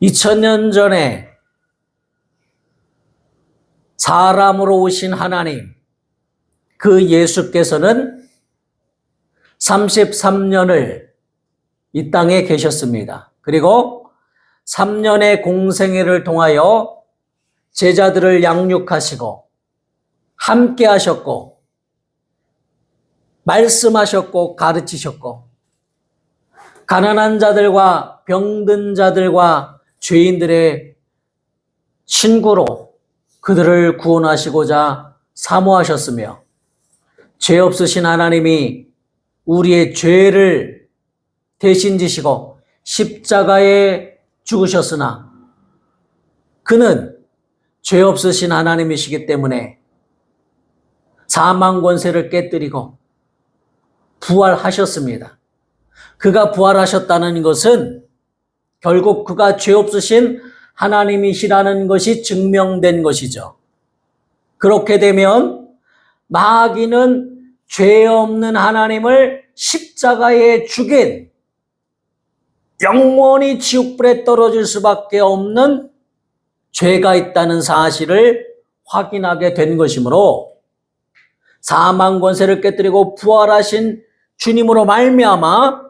2000년 전에 사람으로 오신 하나님, 그 예수께서는 33년을 이 땅에 계셨습니다. 그리고 3년의 공생애를 통하여 제자들을 양육하시고 함께 하셨고 말씀하셨고 가르치셨고 가난한 자들과 병든 자들과 죄인들의 친구로 그들을 구원하시고자 사모하셨으며 죄 없으신 하나님이 우리의 죄를 대신 지시고 십자가에 죽으셨으나 그는 죄 없으신 하나님이시기 때문에 사망 권세를 깨뜨리고 부활하셨습니다. 그가 부활하셨다는 것은 결국 그가 죄 없으신 하나님이시라는 것이 증명된 것이죠. 그렇게 되면 마귀는 죄 없는 하나님을 십자가에 죽인 영원히 지옥불에 떨어질 수밖에 없는 죄가 있다는 사실을 확인하게 된 것이므로 사망 권세를 깨뜨리고 부활하신 주님으로 말미암아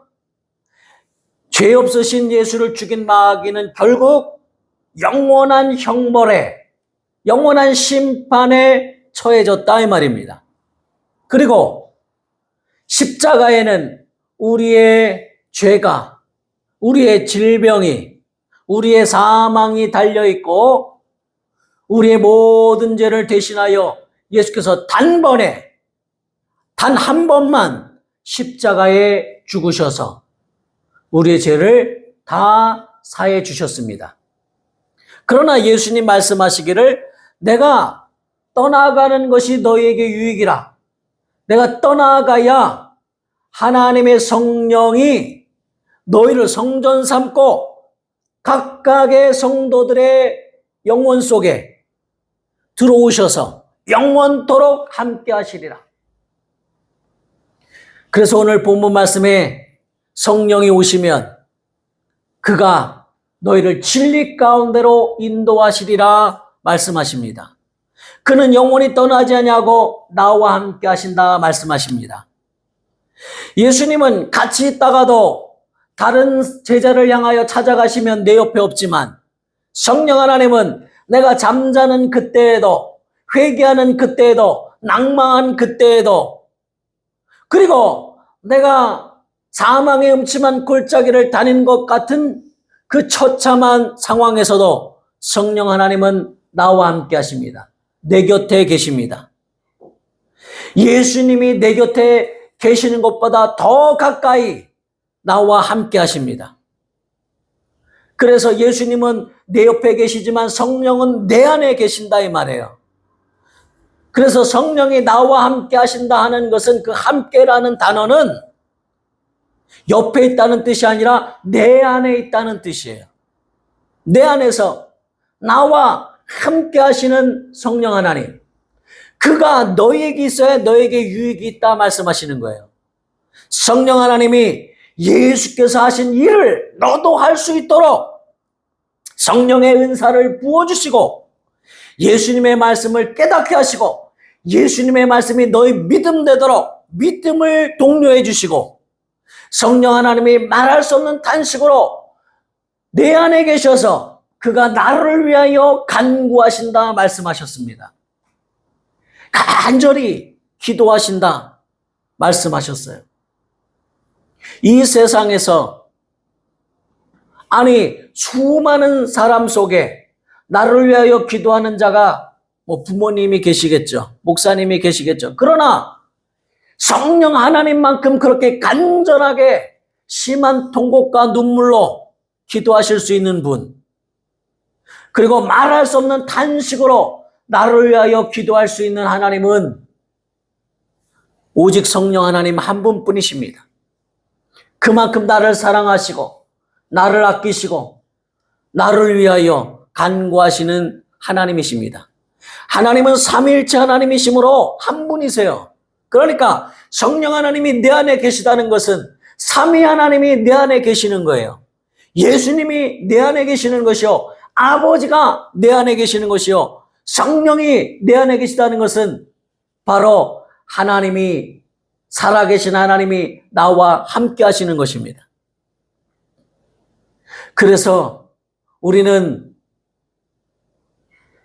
죄 없으신 예수를 죽인 마귀는 결국 영원한 형벌에, 영원한 심판에 처해졌다 이 말입니다. 그리고 십자가에는 우리의 죄가, 우리의 질병이, 우리의 사망이 달려있고 우리의 모든 죄를 대신하여 예수께서 단번에 단 한 번만 십자가에 죽으셔서 우리의 죄를 다 사해 주셨습니다. 그러나 예수님 말씀하시기를 내가 떠나가는 것이 너희에게 유익이라. 내가 떠나가야 하나님의 성령이 너희를 성전 삼고 각각의 성도들의 영혼 속에 들어오셔서 영원토록 함께 하시리라. 그래서 오늘 본문 말씀에 성령이 오시면 그가 너희를 진리 가운데로 인도하시리라 말씀하십니다. 그는 영원히 떠나지 아니하고 나와 함께 하신다 말씀하십니다. 예수님은 같이 있다가도 다른 제자를 향하여 찾아가시면 내 옆에 없지만 성령 하나님은 내가 잠자는 그때에도 회개하는 그때에도 낭망한 그때에도 그리고 내가 사망의 음침한 골짜기를 다닌 것 같은 그 처참한 상황에서도 성령 하나님은 나와 함께 하십니다. 내 곁에 계십니다. 예수님이 내 곁에 계시는 것보다 더 가까이 나와 함께 하십니다. 그래서 예수님은 내 옆에 계시지만 성령은 내 안에 계신다 이 말이에요. 그래서 성령이 나와 함께 하신다 하는 것은 그 함께라는 단어는 옆에 있다는 뜻이 아니라 내 안에 있다는 뜻이에요. 내 안에서 나와 함께 하시는 성령 하나님, 그가 너희에게 있어야 너에게 유익이 있다 말씀하시는 거예요. 성령 하나님이 예수께서 하신 일을 너도 할 수 있도록 성령의 은사를 부어주시고 예수님의 말씀을 깨닫게 하시고 예수님의 말씀이 너희 믿음 되도록 믿음을 독려해 주시고 성령 하나님이 말할 수 없는 탄식으로 내 안에 계셔서 그가 나를 위하여 간구하신다 말씀하셨습니다. 간절히 기도하신다 말씀하셨어요. 이 세상에서 수많은 사람 속에 나를 위하여 기도하는 자가 부모님이 계시겠죠. 목사님이 계시겠죠. 그러나 성령 하나님만큼 그렇게 간절하게 심한 통곡과 눈물로 기도하실 수 있는 분, 그리고 말할 수 없는 탄식으로 나를 위하여 기도할 수 있는 하나님은 오직 성령 하나님 한 분뿐이십니다. 그만큼 나를 사랑하시고 나를 아끼시고 나를 위하여 간구하시는 하나님이십니다. 하나님은 삼위일체 하나님이시므로 한 분이세요. 그러니까 성령 하나님이 내 안에 계시다는 것은 삼위 하나님이 내 안에 계시는 거예요. 예수님이 내 안에 계시는 것이요, 아버지가 내 안에 계시는 것이요, 성령이 내 안에 계시다는 것은 바로 하나님이, 살아계신 하나님이 나와 함께 하시는 것입니다. 그래서 우리는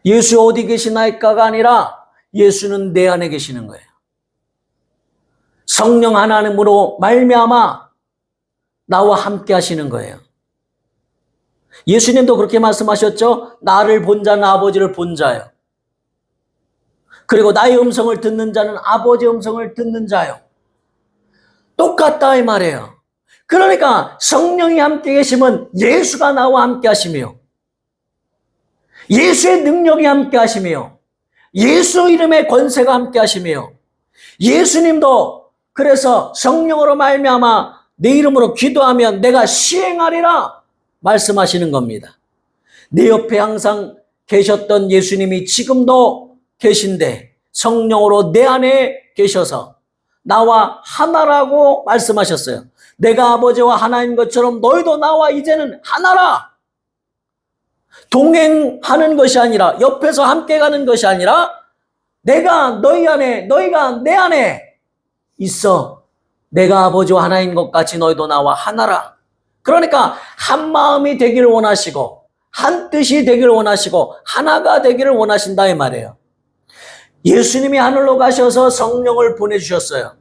예수 어디 계시나이까가 아니라 예수는 내 안에 계시는 거예요. 성령 하나님으로 말미암아 나와 함께 하시는 거예요. 예수님도 그렇게 말씀하셨죠. 나를 본 자는 아버지를 본 자요. 그리고 나의 음성을 듣는 자는 아버지의 음성을 듣는 자요. 똑같다 이 말이에요. 그러니까 성령이 함께 계시면 예수가 나와 함께 하시며, 예수의 능력이 함께 하시며, 예수 이름의 권세가 함께 하시며, 예수님도 그래서 성령으로 말미암아 내 이름으로 기도하면 내가 시행하리라 말씀하시는 겁니다. 내 옆에 항상 계셨던 예수님이 지금도 계신데 성령으로 내 안에 계셔서 나와 하나라고 말씀하셨어요. 내가 아버지와 하나인 것처럼 너희도 나와 이제는 하나라. 동행하는 것이 아니라, 옆에서 함께 가는 것이 아니라, 내가 너희 안에, 너희가 내 안에 있어. 내가 아버지와 하나인 것 같이 너희도 나와 하나라. 그러니까 한 마음이 되기를 원하시고, 한 뜻이 되기를 원하시고, 하나가 되기를 원하신다 이 말이에요. 예수님이 하늘로 가셔서 성령을 보내주셨어요.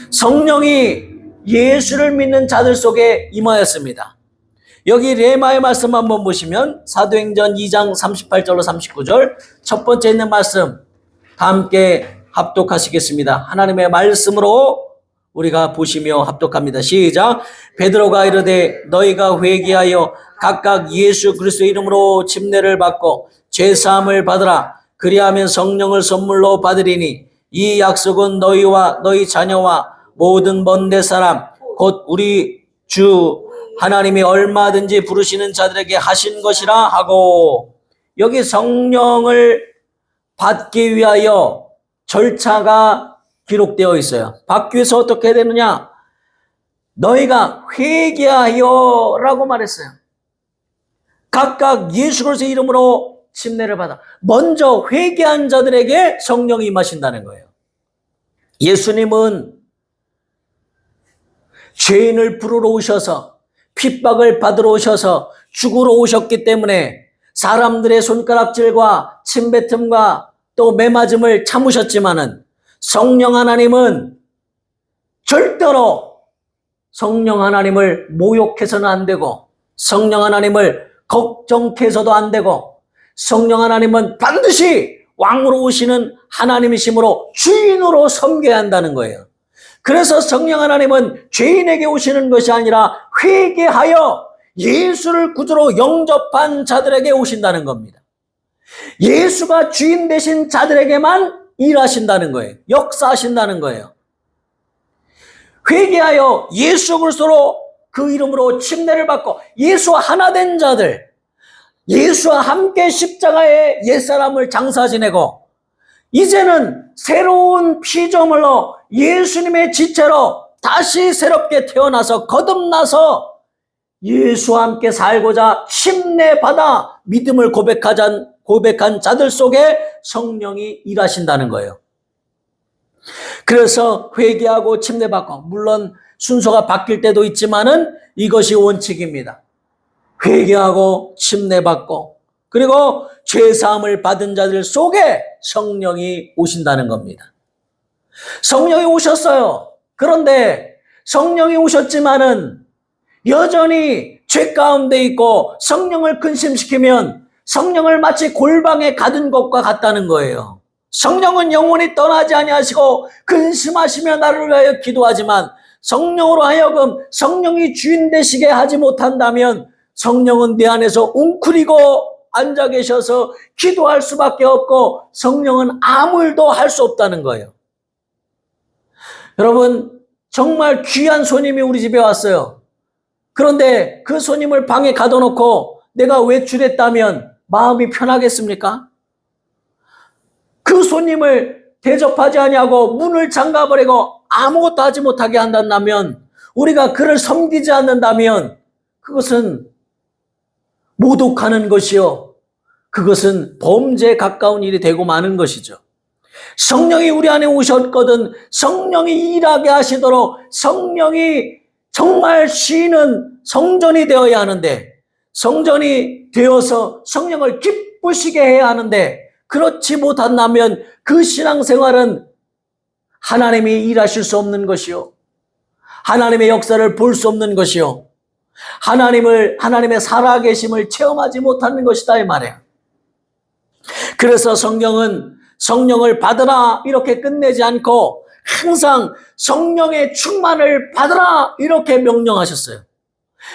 성령이 예수를 믿는 자들 속에 임하였습니다. 여기 레마의 말씀 한번 보시면 사도행전 2장 38절로 39절 첫 번째 있는 말씀 다 함께 합독하시겠습니다. 하나님의 말씀으로 우리가 보시며 합독합니다. 시작. 베드로가 이르되 너희가 회개하여 각각 예수 그리스도의 이름으로 침례를 받고 죄사함을 받으라. 그리하면 성령을 선물로 받으리니 이 약속은 너희와 너희 자녀와 모든 먼 데 사람 곧 우리 주 하나님이 얼마든지 부르시는 자들에게 하신 것이라 하고, 여기 성령을 받기 위하여 절차가 기록되어 있어요. 받기 위해서 어떻게 해야 되느냐? 너희가 회개하여 라고 말했어요. 각각 예수 그리스도의 이름으로 침례를 받아. 먼저 회개한 자들에게 성령이 임하신다는 거예요. 예수님은 죄인을 부르러 오셔서 핍박을 받으러 오셔서 죽으러 오셨기 때문에 사람들의 손가락질과 침뱉음과 또 매맞음을 참으셨지만은 성령 하나님은 절대로 성령 하나님을 모욕해서는 안 되고, 성령 하나님을 걱정해서도 안 되고, 성령 하나님은 반드시 왕으로 오시는 하나님이시므로 주인으로 섬겨야 한다는 거예요. 그래서 성령 하나님은 죄인에게 오시는 것이 아니라 회개하여 예수를 구주로 영접한 자들에게 오신다는 겁니다. 예수가 주인 되신 자들에게만 일하신다는 거예요. 역사하신다는 거예요. 회개하여 예수 그리스도로 그 이름으로 침례를 받고 예수와 하나 된 자들, 예수와 함께 십자가의 옛사람을 장사 지내고 이제는 새로운 피조물로 예수님의 지체로 다시 새롭게 태어나서 거듭나서 예수와 함께 살고자 침례받아 믿음을 고백한 자들 속에 성령이 일하신다는 거예요. 그래서 회개하고 침례받고, 물론 순서가 바뀔 때도 있지만은 이것이 원칙입니다. 회개하고 침례받고 그리고 죄사함을 받은 자들 속에 성령이 오신다는 겁니다. 성령이 오셨어요. 그런데 성령이 오셨지만은 여전히 죄 가운데 있고 성령을 근심시키면 성령을 마치 골방에 가둔 것과 같다는 거예요. 성령은 영원히 떠나지 아니하시고 근심하시며 나를 위하여 기도하지만 성령으로 하여금 성령이 주인 되시게 하지 못한다면 성령은 내 안에서 웅크리고 앉아 계셔서 기도할 수밖에 없고 성령은 아무 일도 할 수 없다는 거예요. 여러분, 정말 귀한 손님이 우리 집에 왔어요. 그런데 그 손님을 방에 가둬놓고 내가 외출했다면 마음이 편하겠습니까? 그 손님을 대접하지 아니하고 문을 잠가버리고 아무것도 하지 못하게 한다면, 우리가 그를 섬기지 않는다면 그것은 모독하는 것이요, 그것은 범죄에 가까운 일이 되고 마는 것이죠. 성령이 우리 안에 오셨거든 성령이 일하게 하시도록 성령이 정말 쉬는 성전이 되어야 하는데, 성전이 되어서 성령을 기쁘시게 해야 하는데, 그렇지 못한다면 그 신앙생활은 하나님이 일하실 수 없는 것이요, 하나님의 역사를 볼 수 없는 것이요, 하나님의 살아계심을 체험하지 못하는 것이다 이 말이에요. 그래서 성경은 성령을 받으라 이렇게 끝내지 않고 항상 성령의 충만을 받으라 이렇게 명령하셨어요.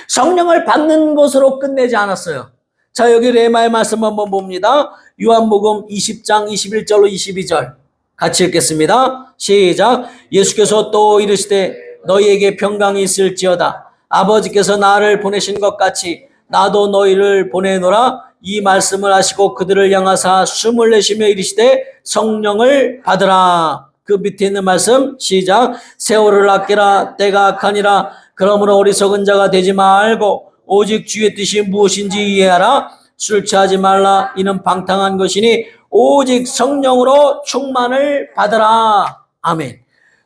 성령을 받는 것으로 끝내지 않았어요. 자, 여기 레마의 말씀 한번 봅니다. 요한복음 20장 21절로 22절 같이 읽겠습니다. 시작. 예수께서 또 이르시되 너희에게 평강이 있을지어다. 아버지께서 나를 보내신 것 같이 나도 너희를 보내노라. 이 말씀을 하시고 그들을 향하사 숨을 내쉬며 이르시되 성령을 받으라. 그 밑에 있는 말씀 시작. 세월을 아끼라. 때가 악하니라. 그러므로 어리석은 자가 되지 말고 오직 주의 뜻이 무엇인지 이해하라. 술 취하지 말라. 이는 방탕한 것이니 오직 성령으로 충만을 받으라. 아멘.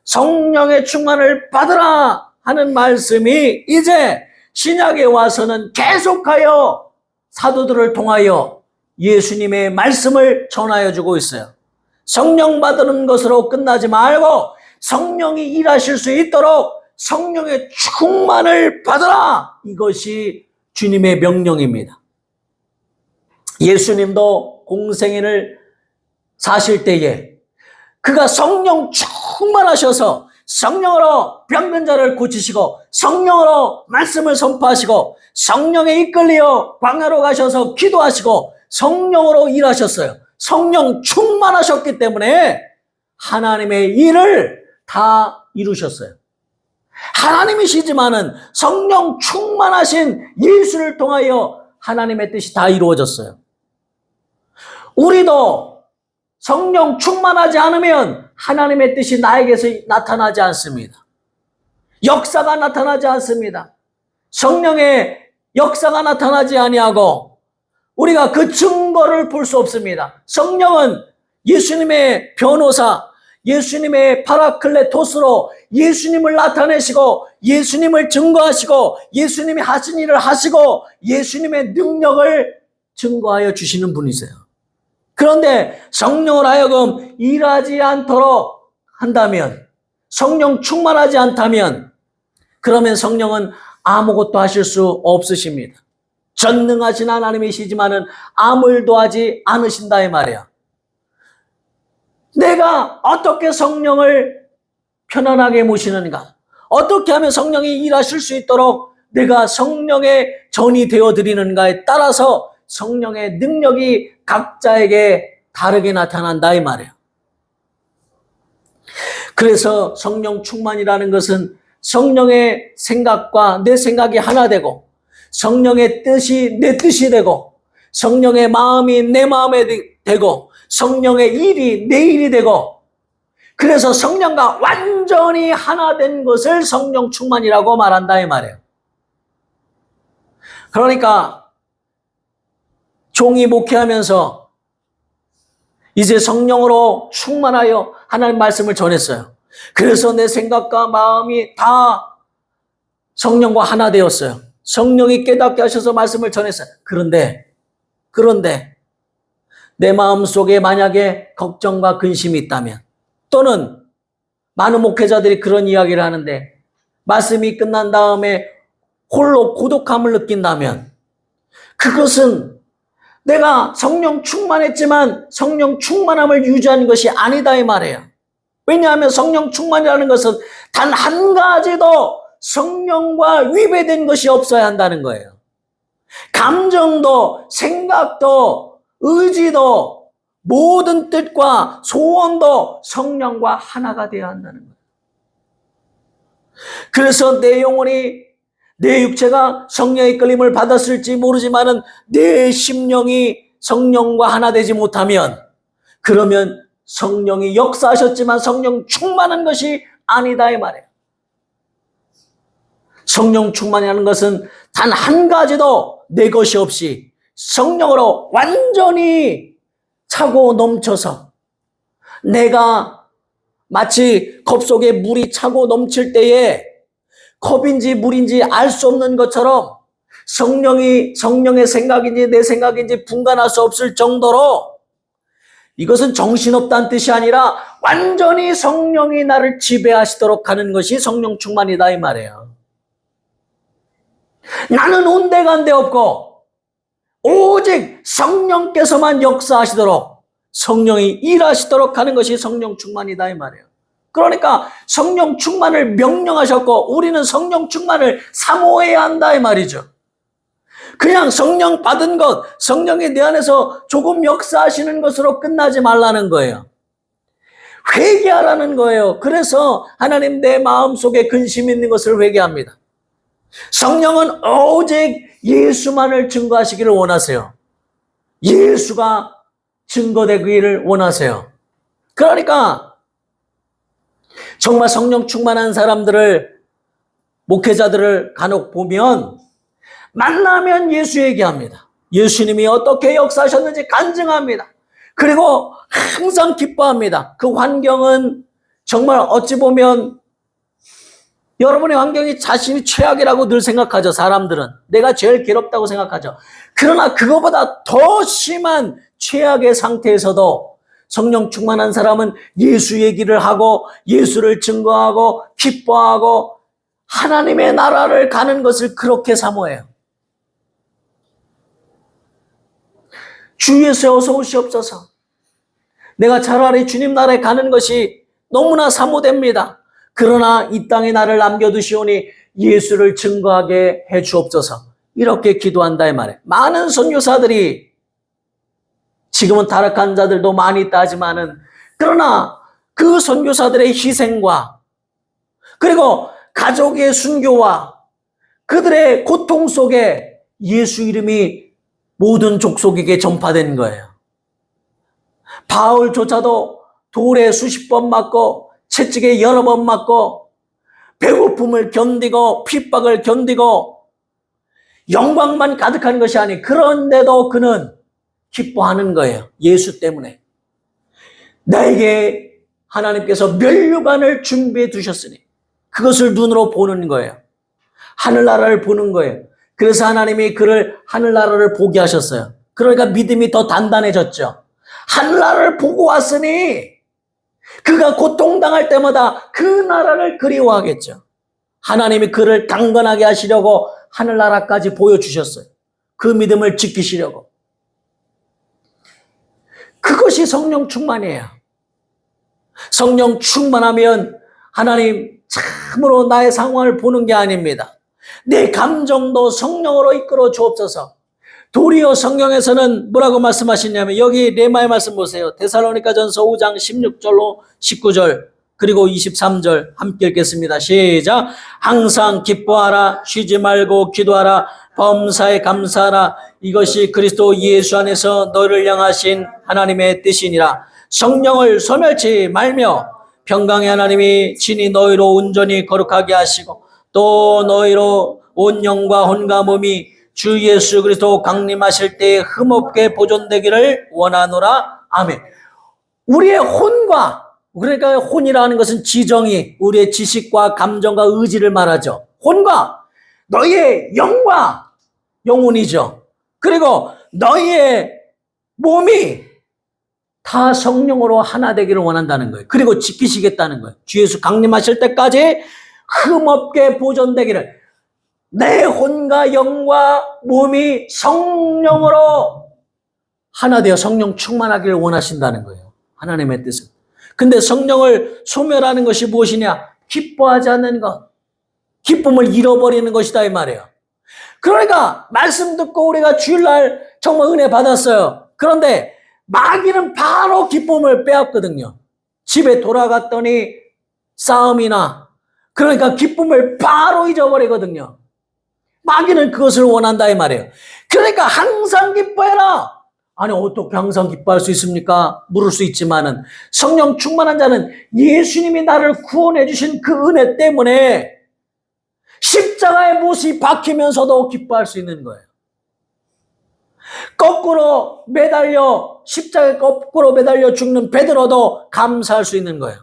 성령의 충만을 받으라 하는 말씀이 이제 신약에 와서는 계속하여 사도들을 통하여 예수님의 말씀을 전하여 주고 있어요. 성령 받는 것으로 끝나지 말고 성령이 일하실 수 있도록 성령의 충만을 받으라. 이것이 주님의 명령입니다. 예수님도 공생애를 사실 때에 그가 성령 충만하셔서 성령으로 병든 자를 고치시고 성령으로 말씀을 선포하시고 성령에 이끌려 광야로 가셔서 기도하시고 성령으로 일하셨어요. 성령 충만하셨기 때문에 하나님의 일을 다 이루셨어요. 하나님이시지만은 성령 충만하신 예수를 통하여 하나님의 뜻이 다 이루어졌어요. 우리도 성령 충만하지 않으면 하나님의 뜻이 나에게서 나타나지 않습니다. 역사가 나타나지 않습니다. 성령의 역사가 나타나지 아니하고 우리가 그 증거를 볼 수 없습니다. 성령은 예수님의 변호사, 예수님의 파라클레토스로 예수님을 나타내시고 예수님을 증거하시고 예수님이 하신 일을 하시고 예수님의 능력을 증거하여 주시는 분이세요. 그런데 성령을 하여금 일하지 않도록 한다면, 성령 충만하지 않다면, 그러면 성령은 아무것도 하실 수 없으십니다. 전능하신 하나님이시지만은 아무 일도 하지 않으신다 이 말이야. 내가 어떻게 성령을 편안하게 모시는가? 어떻게 하면 성령이 일하실 수 있도록 내가 성령의 전이 되어드리는가에 따라서 성령의 능력이 각자에게 다르게 나타난다 이 말이에요. 그래서 성령 충만이라는 것은 성령의 생각과 내 생각이 하나 되고 성령의 뜻이 내 뜻이 되고 성령의 마음이 내 마음에 되고 성령의 일이 내 일이 되고, 그래서 성령과 완전히 하나 된 것을 성령 충만이라고 말한다 이 말이에요. 그러니까 종이 목회하면서 이제 성령으로 충만하여 하나님 말씀을 전했어요. 그래서 내 생각과 마음이 다 성령과 하나 되었어요. 성령이 깨닫게 하셔서 말씀을 전했어요. 그런데 내 마음속에 만약에 걱정과 근심이 있다면, 또는 많은 목회자들이 그런 이야기를 하는데 말씀이 끝난 다음에 홀로 고독함을 느낀다면, 그것은 내가 성령 충만했지만 성령 충만함을 유지하는 것이 아니다 이 말이에요. 왜냐하면 성령 충만이라는 것은 단 한 가지도 성령과 위배된 것이 없어야 한다는 거예요. 감정도 생각도 의지도 모든 뜻과 소원도 성령과 하나가 되어야 한다는 거예요. 그래서 내 영혼이, 내 육체가 성령의 이끌림을 받았을지 모르지만은 내 심령이 성령과 하나 되지 못하면, 그러면 성령이 역사하셨지만 성령 충만한 것이 아니다 이 말이에요. 성령 충만이라는 것은 단 한 가지도 내 것이 없이 성령으로 완전히 차고 넘쳐서 내가 마치 컵 속에 물이 차고 넘칠 때에 컵인지 물인지 알 수 없는 것처럼 성령의 생각인지 내 생각인지 분간할 수 없을 정도로 이것은 정신없다는 뜻이 아니라 완전히 성령이 나를 지배하시도록 하는 것이 성령 충만이다 이 말이에요. 나는 온데간데 없고 오직 성령께서만 역사하시도록 성령이 일하시도록 하는 것이 성령 충만이다 이 말이에요. 그러니까 성령 충만을 명령하셨고 우리는 성령 충만을 사모해야 한다 이 말이죠. 그냥 성령 받은 것, 성령이 내 안에서 조금 역사하시는 것으로 끝나지 말라는 거예요. 회개하라는 거예요. 그래서 하나님 내 마음속에 근심 있는 것을 회개합니다. 성령은 오직 예수만을 증거하시기를 원하세요. 예수가 증거되기를 원하세요. 그러니까 정말 성령 충만한 사람들을, 목회자들을 간혹 보면 만나면 예수 얘기합니다. 예수님이 어떻게 역사하셨는지 간증합니다. 그리고 항상 기뻐합니다. 그 환경은 정말 어찌 보면 여러분의 환경이 자신이 최악이라고 늘 생각하죠. 사람들은 내가 제일 괴롭다고 생각하죠. 그러나 그거보다 더 심한 최악의 상태에서도 성령 충만한 사람은 예수 얘기를 하고 예수를 증거하고 기뻐하고 하나님의 나라를 가는 것을 그렇게 사모해요. 주 예수에 어서 오시옵소서. 내가 차라리 주님 나라에 가는 것이 너무나 사모됩니다. 그러나 이 땅에 나를 남겨두시오니 예수를 증거하게 해 주옵소서. 이렇게 기도한다 이 말이에요. 많은 선교사들이 지금은 타락한 자들도 많이 있다 하지만은 그러나 그 선교사들의 희생과 그리고 가족의 순교와 그들의 고통 속에 예수 이름이 모든 족속에게 전파된 거예요. 바울조차도 돌에 수십 번 맞고 채찍에 여러 번 맞고 배고픔을 견디고 핍박을 견디고 영광만 가득한 것이 아니 그런데도 그는 기뻐하는 거예요. 예수 때문에. 나에게 하나님께서 면류관을 준비해 두셨으니 그것을 눈으로 보는 거예요. 하늘나라를 보는 거예요. 그래서 하나님이 그를 하늘나라를 보게 하셨어요. 그러니까 믿음이 더 단단해졌죠. 하늘나라를 보고 왔으니 그가 고통당할 때마다 그 나라를 그리워하겠죠. 하나님이 그를 강건하게 하시려고 하늘나라까지 보여주셨어요. 그 믿음을 지키시려고. 그것이 성령 충만이에요. 성령 충만하면 하나님 참으로 나의 상황을 보는 게 아닙니다. 내 감정도 성령으로 이끌어 주옵소서. 도리어 성경에서는 뭐라고 말씀하시냐면 여기 레마의 말씀 보세요. 데살로니가전서 5장 16절로 19절 그리고 23절 함께 읽겠습니다. 시작. 항상 기뻐하라. 쉬지 말고 기도하라. 범사에 감사하라. 이것이 그리스도 예수 안에서 너를 향하신 하나님의 뜻이니라. 성령을 소멸치 말며 평강의 하나님이 친히 너희로 온전히 거룩하게 하시고 또 너희로 온 영과 혼과 몸이 주 예수 그리스도 강림하실 때에 흠없게 보존되기를 원하노라. 아멘. 우리의 혼과, 그러니까 혼이라는 것은 지정이, 우리의 지식과 감정과 의지를 말하죠. 혼과 너희의 영과 영혼이죠. 그리고 너희의 몸이 다 성령으로 하나 되기를 원한다는 거예요. 그리고 지키시겠다는 거예요. 주 예수 강림하실 때까지 흠없게 보존되기를. 내 혼과 영과 몸이 성령으로 하나 되어 성령 충만하기를 원하신다는 거예요. 하나님의 뜻은. 근데 성령을 소멸하는 것이 무엇이냐? 기뻐하지 않는 것. 기쁨을 잃어버리는 것이다 이 말이에요. 그러니까 말씀 듣고 우리가 주일날 정말 은혜 받았어요. 그런데 마귀는 바로 기쁨을 빼앗거든요. 집에 돌아갔더니 싸움이나 그러니까 기쁨을 바로 잊어버리거든요. 마귀는 그것을 원한다 이 말이에요. 그러니까 항상 기뻐해라. 아니 어떻게 항상 기뻐할 수 있습니까? 물을 수 있지만은 성령 충만한 자는 예수님이 나를 구원해 주신 그 은혜 때문에 십자가의 못이 박히면서도 기뻐할 수 있는 거예요. 거꾸로 매달려 십자가에 거꾸로 매달려 죽는 베드로도 감사할 수 있는 거예요.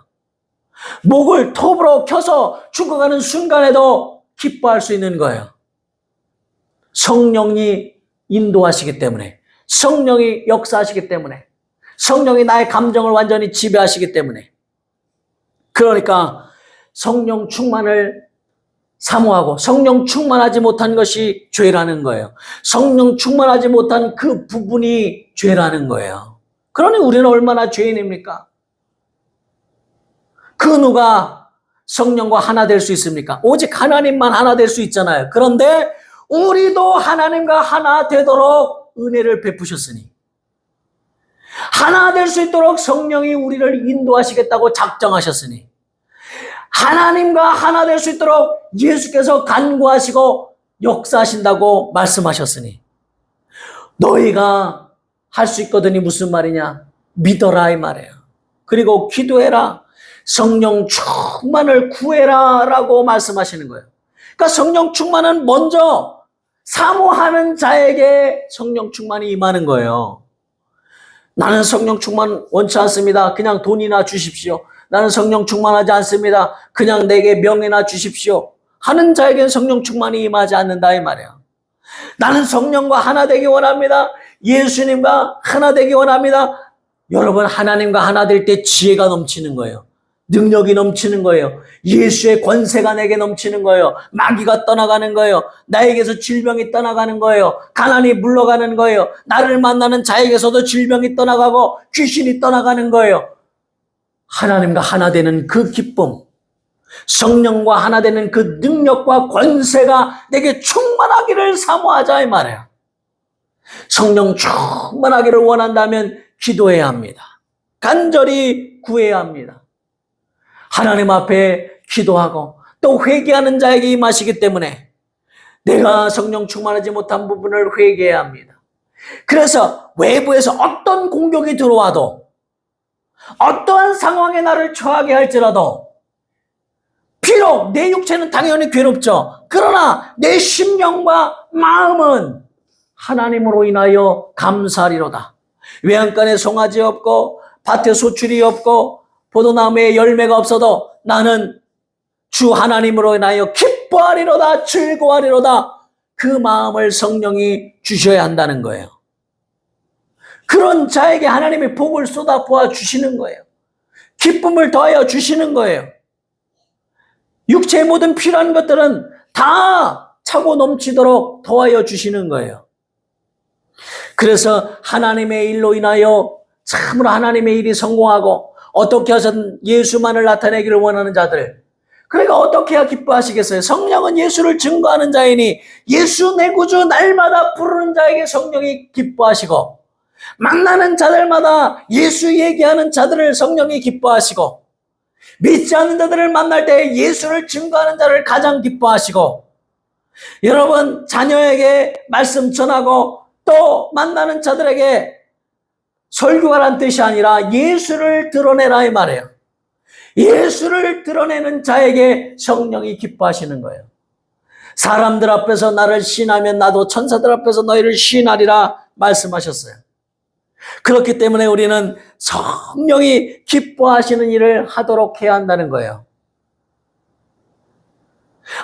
목을 톱으로 켜서 죽어가는 순간에도 기뻐할 수 있는 거예요. 성령이 인도하시기 때문에, 성령이 역사하시기 때문에, 성령이 나의 감정을 완전히 지배하시기 때문에. 그러니까 성령 충만을 사모하고 성령 충만하지 못한 것이 죄라는 거예요. 성령 충만하지 못한 그 부분이 죄라는 거예요. 그러니 우리는 얼마나 죄인입니까? 그 누가 성령과 하나 될 수 있습니까? 오직 하나님만 하나 될 수 있잖아요. 그런데 우리도 하나님과 하나 되도록 은혜를 베푸셨으니, 하나 될 수 있도록 성령이 우리를 인도하시겠다고 작정하셨으니, 하나님과 하나 될 수 있도록 예수께서 간구하시고 역사하신다고 말씀하셨으니, 너희가 할 수 있거든이 무슨 말이냐? 믿어라 이 말이에요. 그리고 기도해라. 성령 충만을 구해라 라고 말씀하시는 거예요. 그러니까 성령 충만은 먼저 사모하는 자에게 성령 충만이 임하는 거예요. 나는 성령 충만 원치 않습니다. 그냥 돈이나 주십시오. 나는 성령 충만하지 않습니다. 그냥 내게 명예나 주십시오. 하는 자에게는 성령 충만이 임하지 않는다 이 말이에요. 나는 성령과 하나 되기 원합니다. 예수님과 하나 되기 원합니다. 여러분, 하나님과 하나 될 때 지혜가 넘치는 거예요. 능력이 넘치는 거예요. 예수의 권세가 내게 넘치는 거예요. 마귀가 떠나가는 거예요. 나에게서 질병이 떠나가는 거예요. 가난이 물러가는 거예요. 나를 만나는 자에게서도 질병이 떠나가고 귀신이 떠나가는 거예요. 하나님과 하나 되는 그 기쁨, 성령과 하나 되는 그 능력과 권세가 내게 충만하기를 사모하자 이 말이에요. 성령 충만하기를 원한다면 기도해야 합니다. 간절히 구해야 합니다. 하나님 앞에 기도하고 또 회개하는 자에게 임하시기 때문에 내가 성령 충만하지 못한 부분을 회개해야 합니다. 그래서 외부에서 어떤 공격이 들어와도, 어떠한 상황에 나를 처하게 할지라도, 비록 내 육체는 당연히 괴롭죠. 그러나 내 심령과 마음은 하나님으로 인하여 감사하리로다. 외양간에 송아지 없고 밭에 소출이 없고 포도나무에 열매가 없어도 나는 주 하나님으로 인하여 기뻐하리로다, 즐거워하리로다. 그 마음을 성령이 주셔야 한다는 거예요. 그런 자에게 하나님의 복을 쏟아부어 주시는 거예요. 기쁨을 더하여 주시는 거예요. 육체의 모든 필요한 것들은 다 차고 넘치도록 더하여 주시는 거예요. 그래서 하나님의 일로 인하여 참으로 하나님의 일이 성공하고 어떻게 해서든 예수만을 나타내기를 원하는 자들, 그러니까 어떻게 해야 기뻐하시겠어요? 성령은 예수를 증거하는 자이니 예수 내 구주 날마다 부르는 자에게 성령이 기뻐하시고, 만나는 자들마다 예수 얘기하는 자들을 성령이 기뻐하시고, 믿지 않는 자들을 만날 때 예수를 증거하는 자를 가장 기뻐하시고, 여러분 자녀에게 말씀 전하고 또 만나는 자들에게 설교하라는 뜻이 아니라 예수를 드러내라 이 말이에요. 예수를 드러내는 자에게 성령이 기뻐하시는 거예요. 사람들 앞에서 나를 시인하면 나도 천사들 앞에서 너희를 시인하리라 말씀하셨어요. 그렇기 때문에 우리는 성령이 기뻐하시는 일을 하도록 해야 한다는 거예요.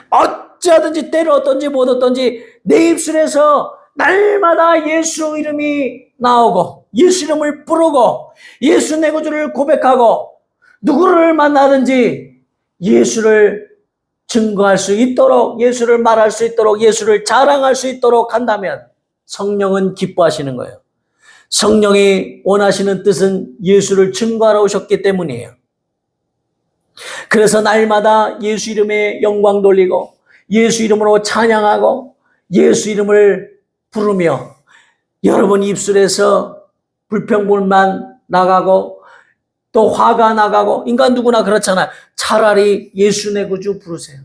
어찌하든지 때를 어떤지 못 어떤지 내 입술에서 날마다 예수 이름이 나오고 예수 이름을 부르고 예수 내 구주를 고백하고 누구를 만나든지 예수를 증거할 수 있도록, 예수를 말할 수 있도록, 예수를 자랑할 수 있도록 한다면 성령은 기뻐하시는 거예요. 성령이 원하시는 뜻은 예수를 증거하러 오셨기 때문이에요. 그래서 날마다 예수 이름에 영광 돌리고 예수 이름으로 찬양하고 예수 이름을 부르며, 여러분 입술에서 불평불만 나가고 또 화가 나가고, 인간 누구나 그렇잖아요. 차라리 예수 내 구주 부르세요.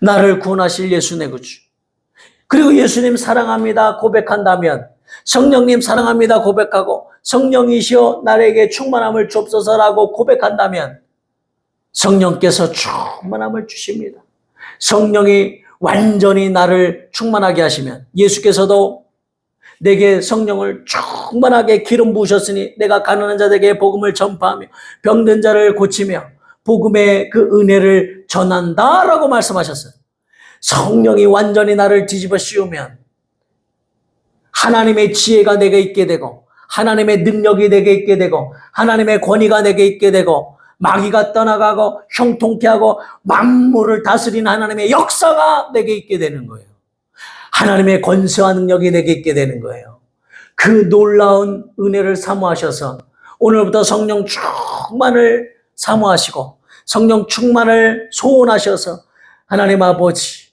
나를 구원하실 예수 내 구주. 그리고 예수님 사랑합니다 고백한다면, 성령님 사랑합니다 고백하고 성령이시여 나에게 충만함을 주옵소서라고 고백한다면 성령께서 충만함을 주십니다. 성령이 완전히 나를 충만하게 하시면, 예수께서도 내게 성령을 충만하게 기름 부으셨으니 내가 가난한 자들에게 복음을 전파하며 병든 자를 고치며 복음의 그 은혜를 전한다라고 말씀하셨어요. 성령이 완전히 나를 뒤집어 씌우면 하나님의 지혜가 내게 있게 되고 하나님의 능력이 내게 있게 되고 하나님의 권위가 내게 있게 되고 마귀가 떠나가고 형통케 하고 만물을 다스리는 하나님의 역사가 내게 있게 되는 거예요. 하나님의 권세와 능력이 내게 있게 되는 거예요. 그 놀라운 은혜를 사모하셔서 오늘부터 성령 충만을 사모하시고 성령 충만을 소원하셔서 하나님 아버지,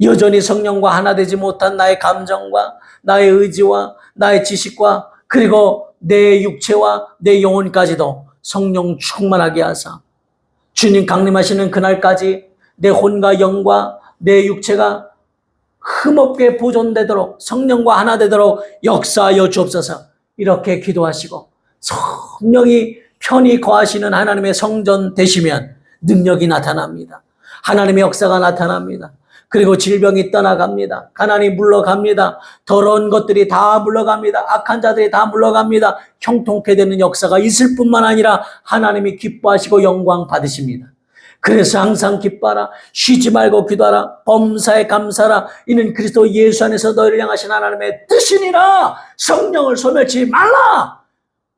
여전히 성령과 하나 되지 못한 나의 감정과 나의 의지와 나의 지식과 그리고 내 육체와 내 영혼까지도 성령 충만하게 하사 주님 강림하시는 그날까지 내 혼과 영과 내 육체가 흠없게 보존되도록 성령과 하나 되도록 역사하여 주옵소서. 이렇게 기도하시고 성령이 편히 거하시는 하나님의 성전 되시면 능력이 나타납니다. 하나님의 역사가 나타납니다. 그리고 질병이 떠나갑니다. 가난이 물러갑니다. 더러운 것들이 다 물러갑니다. 악한 자들이 다 물러갑니다. 형통케 되는 역사가 있을 뿐만 아니라 하나님이 기뻐하시고 영광 받으십니다. 그래서 항상 기뻐하라. 쉬지 말고 기도하라. 범사에 감사하라. 이는 그리스도 예수 안에서 너희를 향하신 하나님의 뜻이니라. 성령을 소멸치 말라.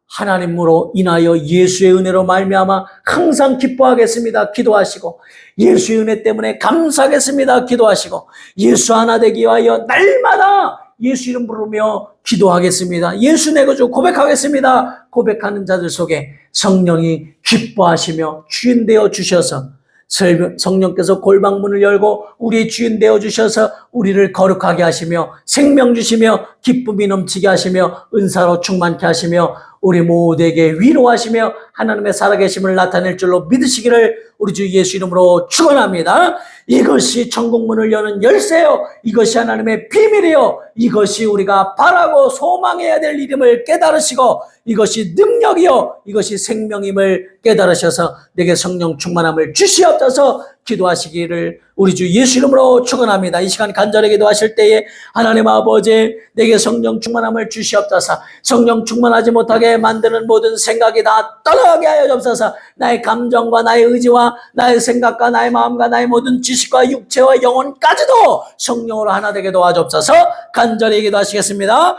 하나님으로 인하여 예수의 은혜로 말미암아 항상 기뻐하겠습니다. 기도하시고 예수의 은혜 때문에 감사하겠습니다. 기도하시고 예수 하나 되기 위하여 날마다 예수 이름 부르며 기도하겠습니다. 예수 내 거죠 고백하겠습니다. 고백하는 자들 속에 성령이 기뻐하시며 주인 되어 주셔서 성령께서 골방문을 열고 우리의 주인 되어 주셔서 우리를 거룩하게 하시며 생명 주시며 기쁨이 넘치게 하시며 은사로 충만케 하시며 우리 모두에게 위로하시며 하나님의 살아계심을 나타낼 줄로 믿으시기를 우리 주 예수 이름으로 축원합니다. 이것이 천국문을 여는 열쇠요. 이것이 하나님의 비밀이요. 이것이 우리가 바라고 소망해야 될 이름을 깨달으시고 이것이 능력이요. 이것이 생명임을 깨달으셔서 내게 성령 충만함을 주시옵소서. 기도하시기를 우리 주 예수 이름으로 축원합니다. 이 시간 간절히 기도하실 때에 하나님 아버지 내게 성령 충만함을 주시옵소서. 성령 충만하지 못하게 만드는 모든 생각이 다 떠나가게 하여 주옵소서. 나의 감정과 나의 의지와 나의 생각과 나의 마음과 나의 모든 지식과 육체와 영혼까지도 성령으로 하나 되게 도와주옵소서. 간절히 기도하시겠습니다.